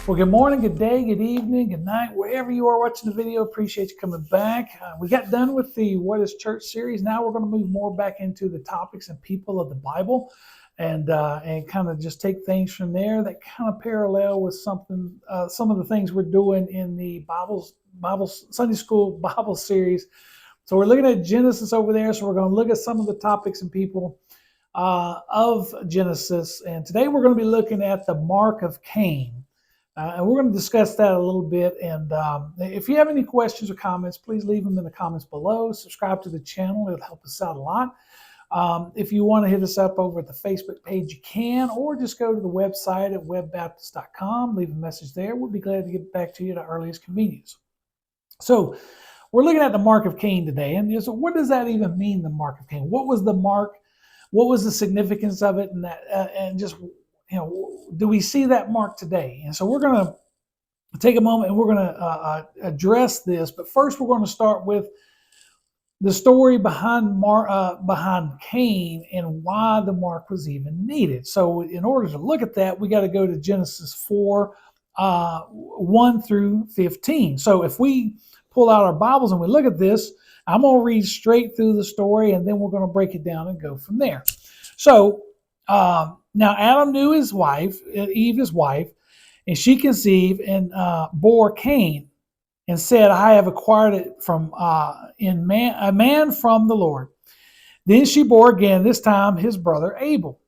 Well, good morning, good day, good evening, good night, wherever you are watching the video. Appreciate you coming back. We got done with the What is Church series. Now we're going to move more back into the topics and people of the Bible, and kind of just take things from there that kind of parallel with some of the things we're doing in the Bible Sunday School Bible series. So we're looking at Genesis over there. So we're going to look at some of the topics and people of Genesis, and today we're going to be looking at the mark of Cain. And we're going to discuss that a little bit. And if you have any questions or comments, please leave them in the comments below. Subscribe to the channel. It'll help us out a lot. If you want to hit us up over at the Facebook page, you can, or just go to the website at webbaptist.com. Leave a message there. We'll be glad to get back to you at our earliest convenience. So we're looking at the mark of Cain today. And so what does that even mean, the mark of Cain? What was the mark? What was the significance of it? And just do we see that mark today? And so we're going to take a moment and we're going to address this. But first, we're going to start with the story behind Cain and why the mark was even needed. So in order to look at that, we got to go to Genesis 4, 1 through 15. So if we pull out our Bibles and we look at this, I'm going to read straight through the story, and then we're going to break it down and go from there. So, now Adam knew his wife, Eve his wife, and she conceived and bore Cain, and said, "I have acquired it from a man from the Lord." Then she bore again, this time his brother Abel.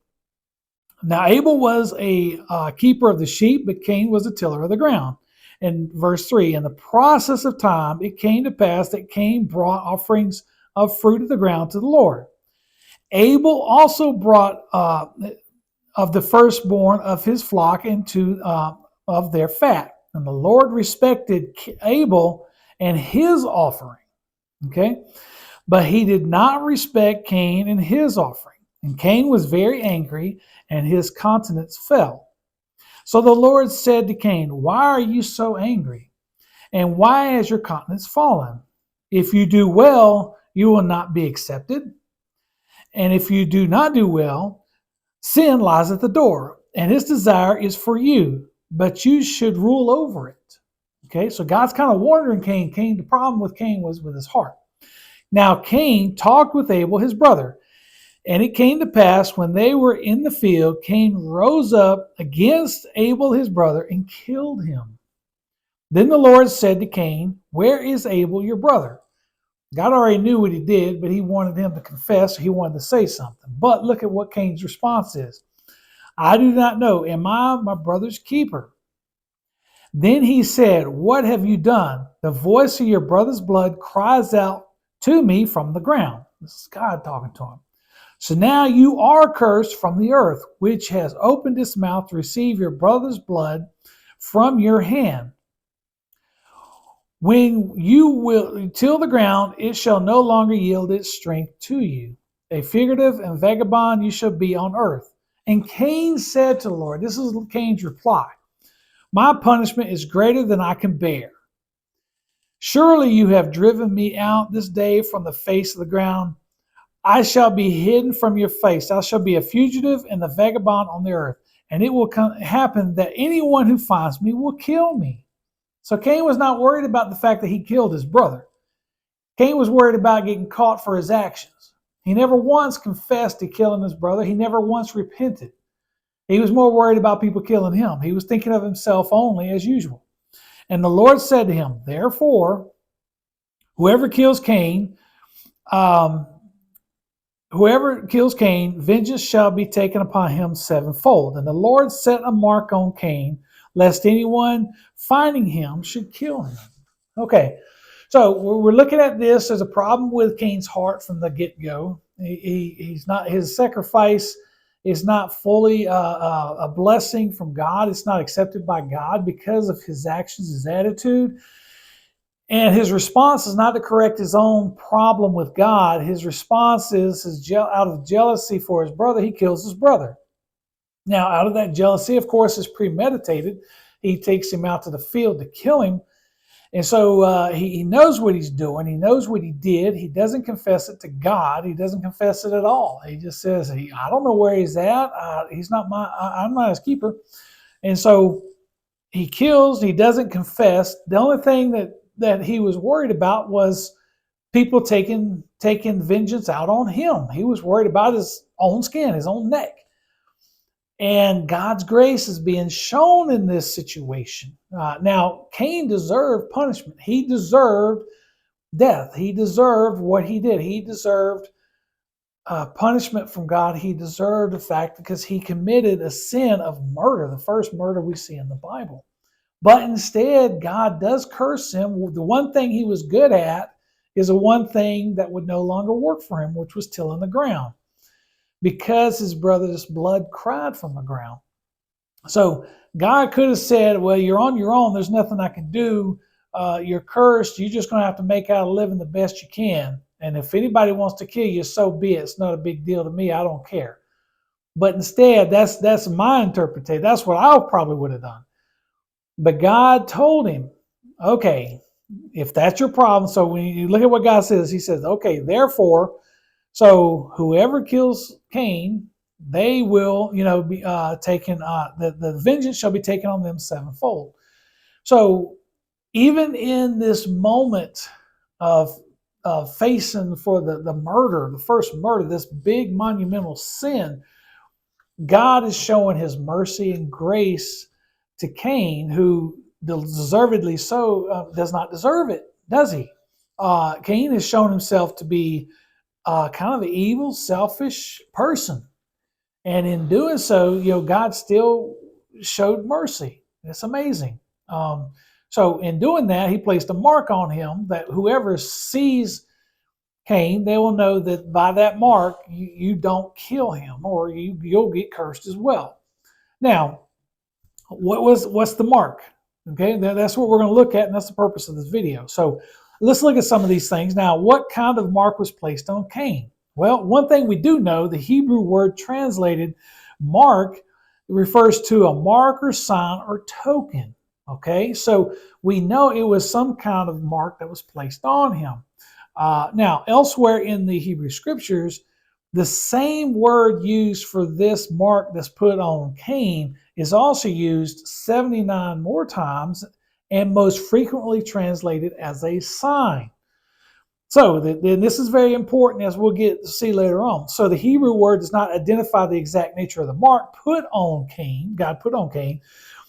Now Abel was a keeper of the sheep, but Cain was a tiller of the ground. And verse 3, in the process of time, it came to pass that Cain brought offerings of fruit of the ground to the Lord. Abel also brought of the firstborn of his flock into of their fat. And the Lord respected Abel and his offering. Okay? But he did not respect Cain and his offering. And Cain was very angry, and his countenance fell. So the Lord said to Cain, "Why are you so angry? And why has your countenance fallen? If you do well, you will not be accepted. And if you do not do well, sin lies at the door, and his desire is for you, but you should rule over it." Okay, so God's kind of warning Cain. The problem with Cain was with his heart. Now Cain talked with Abel, his brother. And it came to pass, when they were in the field, Cain rose up against Abel his brother and killed him. Then the Lord said to Cain, "Where is Abel your brother?" God already knew what he did, but he wanted him to confess. He wanted to say something. But look at what Cain's response is. "I do not know. Am I my brother's keeper?" Then he said, "What have you done? The voice of your brother's blood cries out to me from the ground." This is God talking to him. "So now you are cursed from the earth, which has opened its mouth to receive your brother's blood from your hand. When you will till the ground, it shall no longer yield its strength to you. A fugitive and vagabond you shall be on earth." And Cain said to the Lord, this is Cain's reply, "My punishment is greater than I can bear. Surely you have driven me out this day from the face of the ground. I shall be hidden from your face. I shall be a fugitive and a vagabond on the earth. And it will happen that anyone who finds me will kill me." So Cain was not worried about the fact that he killed his brother. Cain was worried about getting caught for his actions. He never once confessed to killing his brother. He never once repented. He was more worried about people killing him. He was thinking of himself only, as usual. And the Lord said to him, "Therefore, whoever kills Cain, vengeance shall be taken upon him sevenfold." And the Lord set a mark on Cain, lest anyone finding him should kill him. Okay, so we're looking at this as a problem with Cain's heart from the get-go. He's not, his sacrifice is not fully a blessing from God. It's not accepted by God because of his actions, his attitude. And his response is not to correct his own problem with God. His response is out of jealousy for his brother, he kills his brother. Now, out of that jealousy, of course, is premeditated. He takes him out to the field to kill him. And so he knows what he's doing. He knows what he did. He doesn't confess it to God. He doesn't confess it at all. He just says, "I don't know where he's at. I'm not his keeper." And so he kills, he doesn't confess. The only thing that he was worried about was people taking vengeance out on him. He was worried about his own skin, his own neck. And God's grace is being shown in this situation. Now, Cain deserved punishment. He deserved death. He deserved what he did. He deserved punishment from God. He deserved the fact because he committed a sin of murder, the first murder we see in the Bible. But instead, God does curse him. The one thing he was good at is the one thing that would no longer work for him, which was tilling the ground, because his brother's blood cried from the ground. So God could have said, well, you're on your own. There's nothing I can do. You're cursed. You're just going to have to make out a living the best you can. And if anybody wants to kill you, so be it. It's not a big deal to me. I don't care. But instead, that's my interpretation. That's what I probably would have done. But God told him, okay, if that's your problem. So when you look at what God says, he says, okay, therefore, so whoever kills Cain, they will, be taken. The vengeance shall be taken on them sevenfold. So even in this moment of facing for the murder, the first murder, this big monumental sin, God is showing his mercy and grace to Cain, who deservedly so does not deserve it, does he? Cain has shown himself to be kind of an evil, selfish person. And in doing so, God still showed mercy. It's amazing. So in doing that, he placed a mark on him that whoever sees Cain, they will know that by that mark, you don't kill him, or you'll get cursed as well. Now, what's the mark? Okay, that's what we're going to look at, and that's the purpose of this video. So let's look at some of these things. Now, what kind of mark was placed on Cain? Well, one thing we do know, the Hebrew word translated mark refers to a mark or sign or token. Okay, so we know it was some kind of mark that was placed on him. Now, elsewhere in the Hebrew scriptures, the same word used for this mark that's put on Cain is also used 79 more times and most frequently translated as a sign. So this is very important, as we'll get to see later on. So the Hebrew word does not identify the exact nature of the mark put on Cain, God put on Cain.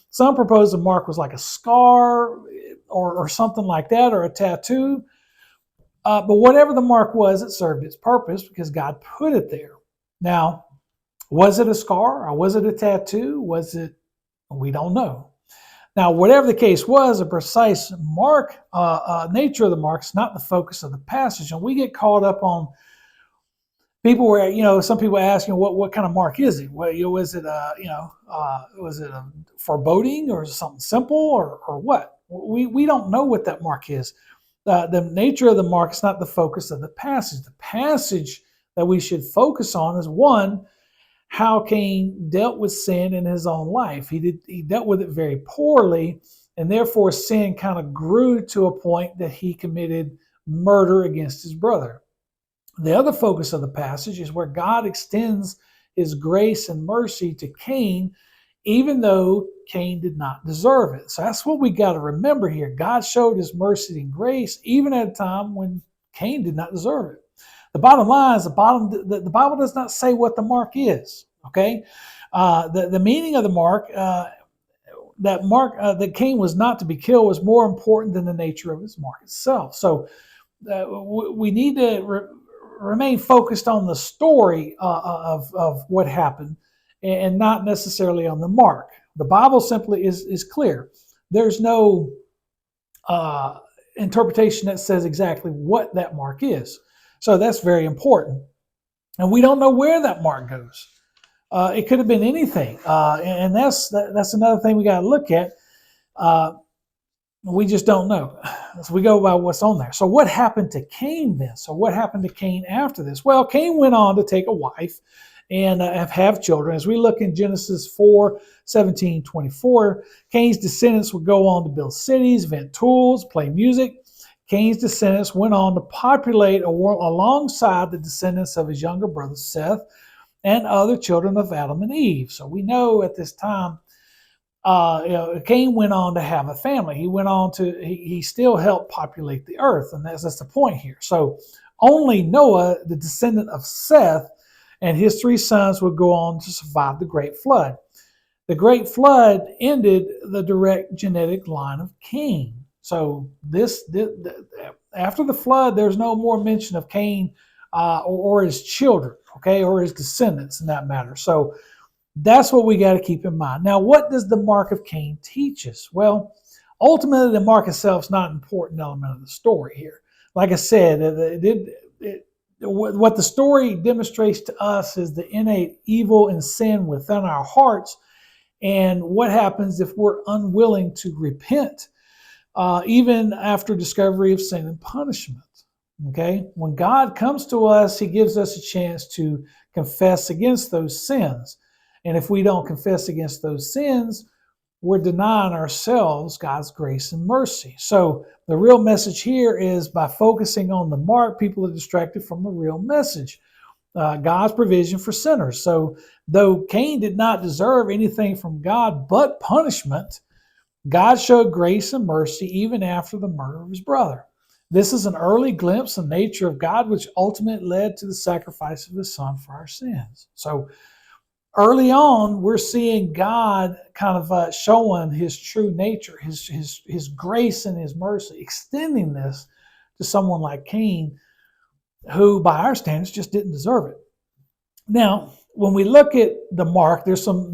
Some propose the mark was like a scar or something like that, or a tattoo. But whatever the mark was, it served its purpose because God put it there. Now, was it a scar or was it a tattoo? We don't know. Now, whatever the case was, the precise mark, nature of the mark is not the focus of the passage. And we get caught up on people where, some people ask, what kind of mark is it? Well, was it was it a foreboding, or something simple, or what? We don't know what that mark is. The nature of the mark is not the focus of the passage. The passage that we should focus on is, one, how Cain dealt with sin in his own life. He dealt with it very poorly, and therefore sin kind of grew to a point that he committed murder against his brother. The other focus of the passage is where God extends his grace and mercy to Cain, even though Cain did not deserve it. So that's what we got to remember here. God showed his mercy and grace even at a time when Cain did not deserve it. The bottom line is the Bible does not say what the mark is. Okay, the meaning of the mark, that Cain was not to be killed, was more important than the nature of his mark itself. So we need to remain focused on the story of what happened, and not necessarily on the mark. The Bible simply is clear. There's no interpretation that says exactly what that mark is. So that's very important. And we don't know where that mark goes. It could have been anything. And that's another thing we got to look at. We just don't know. So we go by what's on there. So what happened to Cain then? So what happened to Cain after this? Well, Cain went on to take a wife and have children. As we look in Genesis 4:17-24, Cain's descendants would go on to build cities, invent tools, play music. Cain's descendants went on to populate a world alongside the descendants of his younger brother Seth and other children of Adam and Eve. So we know at this time Cain went on to have a family. He went on to, he still helped populate the earth. And that's the point here. So only Noah, the descendant of Seth, and his 3 sons would go on to survive the great flood. The great flood ended the direct genetic line of Cain. So after the flood, there's no more mention of Cain or his children, okay, or his descendants in that matter. So that's what we got to keep in mind. Now, what does the mark of Cain teach us? Well, ultimately, the mark itself is not an important element of the story here. Like I said, what the story demonstrates to us is the innate evil and sin within our hearts, and what happens if we're unwilling to repent, even after discovery of sin and punishment. Okay? When God comes to us, he gives us a chance to confess against those sins. And if we don't confess against those sins, we're denying ourselves God's grace and mercy. So the real message here is, by focusing on the mark, people are distracted from the real message, God's provision for sinners. So though Cain did not deserve anything from God but punishment, God showed grace and mercy even after the murder of his brother. This is an early glimpse of the nature of God, which ultimately led to the sacrifice of his son for our sins. So early on, we're seeing God kind of showing his true nature, his grace and his mercy, extending this to someone like Cain, who by our standards just didn't deserve it. Now, when we look at the mark, there's some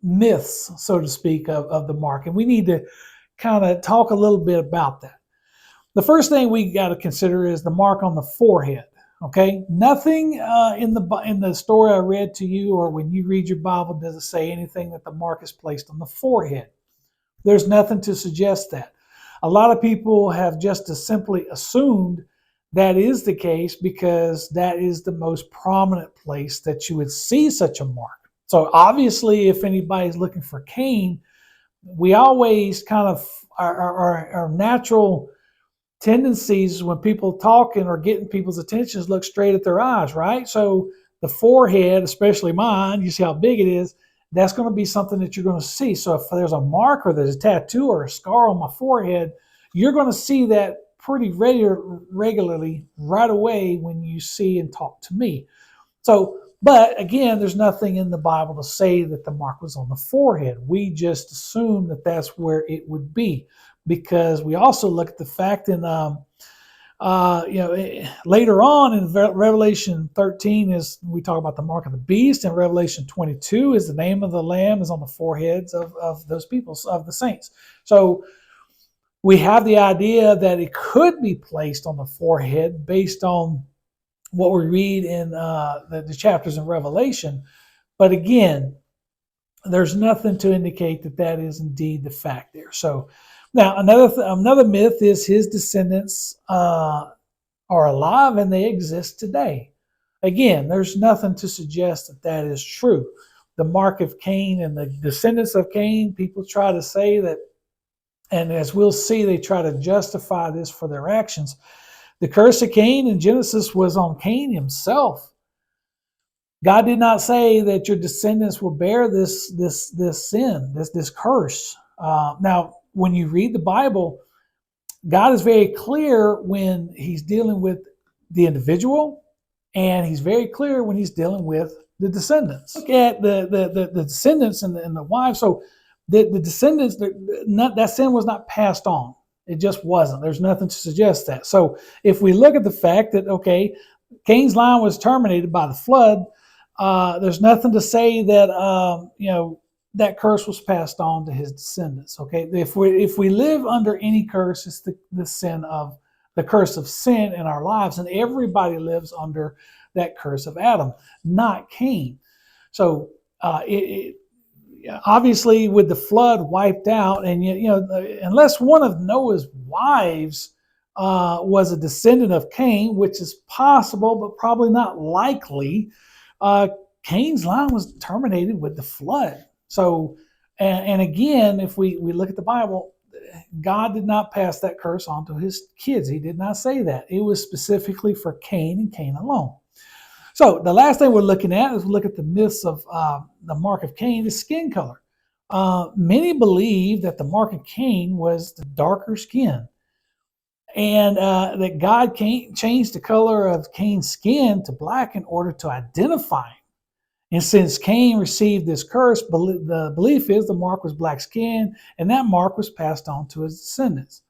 myths, so to speak, of the mark, and we need to kind of talk a little bit about that. The first thing we got to consider is the mark on the forehead. Okay, nothing in the story I read to you, or when you read your Bible, does it say anything that the mark is placed on the forehead. There's nothing to suggest that. A lot of people have just simply assumed that is the case because that is the most prominent place that you would see such a mark. So obviously, if anybody's looking for Cain, we always kind of, our natural tendencies when people talking or getting people's attention is look straight at their eyes, right? So the forehead, especially mine, you see how big it is, that's going to be something that you're going to see. So if there's a mark or there's a tattoo or a scar on my forehead, you're going to see that pretty regularly right away when you see and talk to me. So, but again, there's nothing in the Bible to say that the mark was on the forehead. We just assume that that's where it would be, because we also look at the fact in, later on in Revelation 13, is we talk about the mark of the beast, and Revelation 22 is the name of the Lamb is on the foreheads of those people, of the saints. So we have the idea that it could be placed on the forehead based on what we read in the chapters in Revelation. But again, there's nothing to indicate that that is indeed the fact there. So now another myth is his descendants are alive and they exist today. Again, there's nothing to suggest that that is true. The mark of Cain and the descendants of Cain, people try to say that, and as we'll see, they try to justify this for their actions. The curse of Cain in Genesis was on Cain himself. God did not say that your descendants will bear this sin, this curse. Now, when you read the Bible, God is very clear when he's dealing with the individual, and he's very clear when he's dealing with the descendants. Look at the descendants and the wives. So the descendants, that sin was not passed on. It just wasn't. There's nothing to suggest that. So if we look at the fact that, okay, Cain's line was terminated by the flood, there's nothing to say that, that curse was passed on to his descendants. Okay, if we live under any curse, it's the curse of sin in our lives, and everybody lives under that curse of Adam, not Cain. So obviously, with the flood wiped out, and unless one of Noah's wives was a descendant of Cain, which is possible but probably not likely, Cain's line was terminated with the flood. So, and again, if we look at the Bible, God did not pass that curse on to his kids. He did not say that. It was specifically for Cain and Cain alone. So the last thing we're looking at is we look at the myths of the mark of Cain, is skin color. many believe that the mark of Cain was the darker skin, and that God changed the color of Cain's skin to black in order to identify him. And since Cain received this curse, the belief is the mark was black skin, and that mark was passed on to his descendants.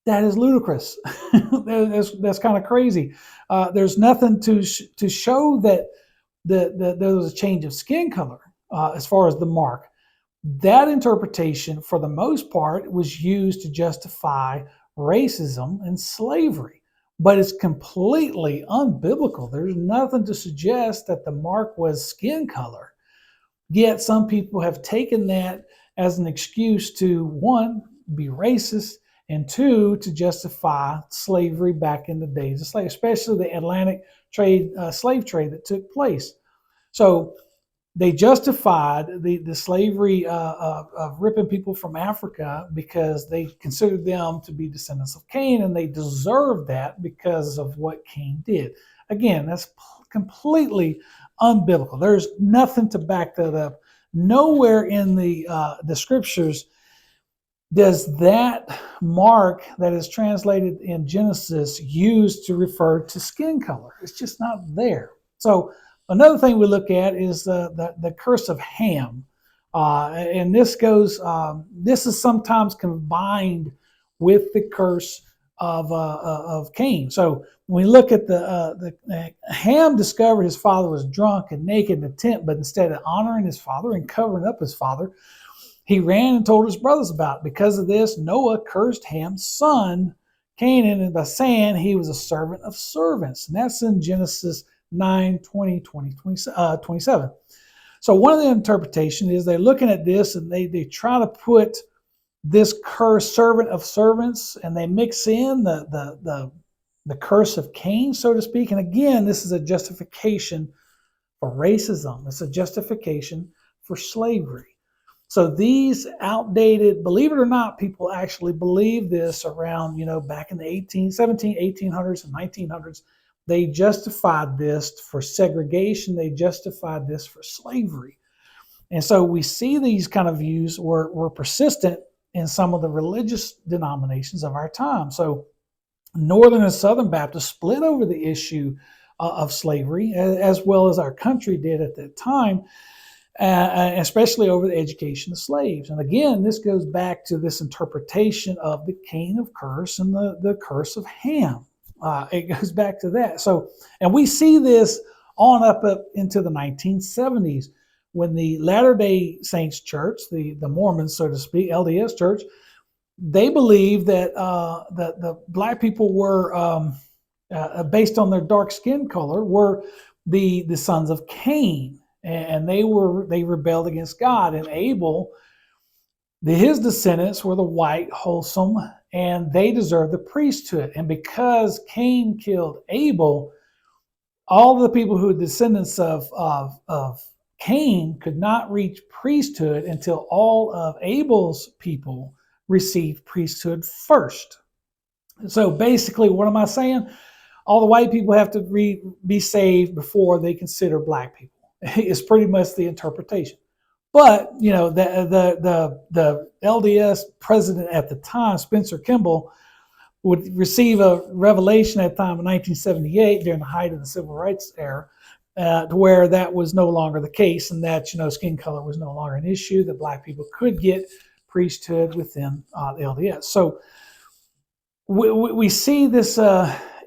That is ludicrous. That's kind of crazy. There's nothing to show that there was a change of skin color as far as the mark. That interpretation, for the most part, was used to justify racism and slavery, but it's completely unbiblical. There's nothing to suggest that the mark was skin color. Yet some people have taken that as an excuse to, one, be racist, and two, to justify slavery back in the days of slavery, especially the Atlantic trade, slave trade that took place. So they justified the slavery of ripping people from Africa because they considered them to be descendants of Cain, and they deserved that because of what Cain did. Again, that's completely unbiblical. There's nothing to back that up. Nowhere in the scriptures does that mark that is translated in Genesis used to refer to skin color. It's just not there. So another thing we look at is the curse of Ham, and this is sometimes combined with the curse of Cain. So when we look at the Ham discovered his father was drunk and naked in the tent, but instead of honoring his father and covering up his father, he ran and told his brothers about it. Because of this, Noah cursed Ham's son Canaan by saying he was a servant of servants, and that's in Genesis 9, 20, 27. So one of the interpretations is they're looking at this and they try to put this curse, servant of servants, and they mix in the curse of Cain, so to speak. And again, this is a justification for racism. It's a justification for slavery. So these outdated, believe it or not, people actually believe this around, back in the 1800s and 1900s. They justified this for segregation. They justified this for slavery. And so we see these kind of views were persistent in some of the religious denominations of our time. So Northern and Southern Baptists split over the issue of slavery, as well as our country did at that time, especially over the education of slaves. And again, this goes back to this interpretation of the Cain of curse and the curse of Ham. It goes back to that. So, and we see this on up into the 1970s when the Latter-day Saints Church, the Mormons, so to speak, LDS Church, they believed that the black people were, based on their dark skin color, were the sons of Cain, and they rebelled against God. And Abel, his descendants were the white, wholesome, and they deserved the priesthood. And because Cain killed Abel, all the people who were descendants of Cain could not reach priesthood until all of Abel's people received priesthood first. So basically, what am I saying? All the white people have to be saved before they consider black people. It's pretty much the interpretation. But the LDS president at the time, Spencer Kimball, would receive a revelation at the time in 1978 during the height of the civil rights era, to where that was no longer the case, and that skin color was no longer an issue, that black people could get priesthood within the LDS. So we see this.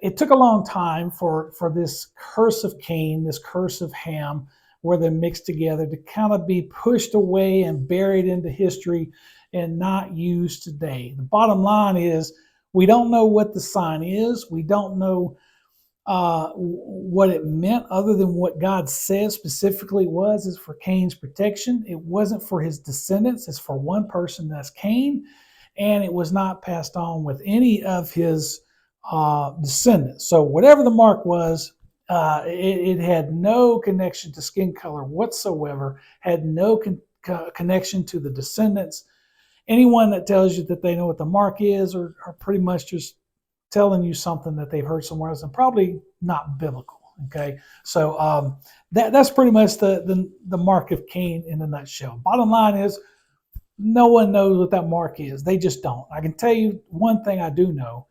It took a long time for this curse of Cain, this curse of Ham, where they're mixed together, to kind of be pushed away and buried into history and not used today. The bottom line is we don't know what the sign is. We don't know what it meant, other than what God said specifically is for Cain's protection. It wasn't for his descendants. It's for one person, that's Cain, and it was not passed on with any of his descendants. So whatever the mark was, it had no connection to skin color whatsoever, had no connection to the descendants. Anyone that tells you that they know what the mark is are pretty much just telling you something that they've heard somewhere else, and probably not biblical. Okay, so that's pretty much the mark of Cain in a nutshell. Bottom line is, No one knows what that mark is. They just don't. I can tell you one thing I do know.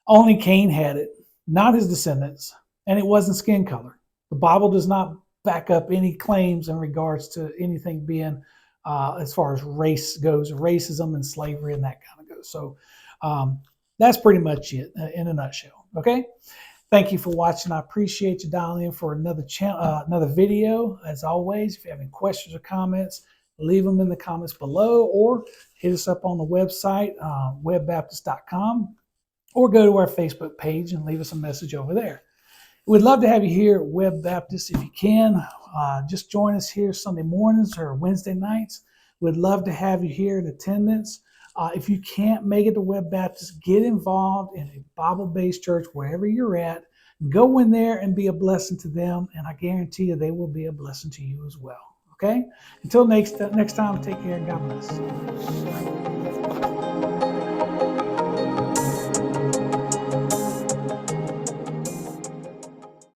Only Cain had it, not his descendants, and it wasn't skin color. The Bible does not back up any claims in regards to anything being as far as race goes, racism and slavery and that kind of goes. So that's pretty much it in a nutshell. Okay. Thank you for watching. I appreciate you dialing in for another another video. As always, if you have any questions or comments, leave them in the comments below or hit us up on the website, webbaptist.com, or go to our Facebook page and leave us a message over there. We'd love to have you here at Webb Baptist if you can. Just join us here Sunday mornings or Wednesday nights. We'd love to have you here in attendance. If you can't make it to Webb Baptist, get involved in a Bible-based church wherever you're at. Go in there and be a blessing to them, and I guarantee you they will be a blessing to you as well. Okay? Until next time, take care and God bless.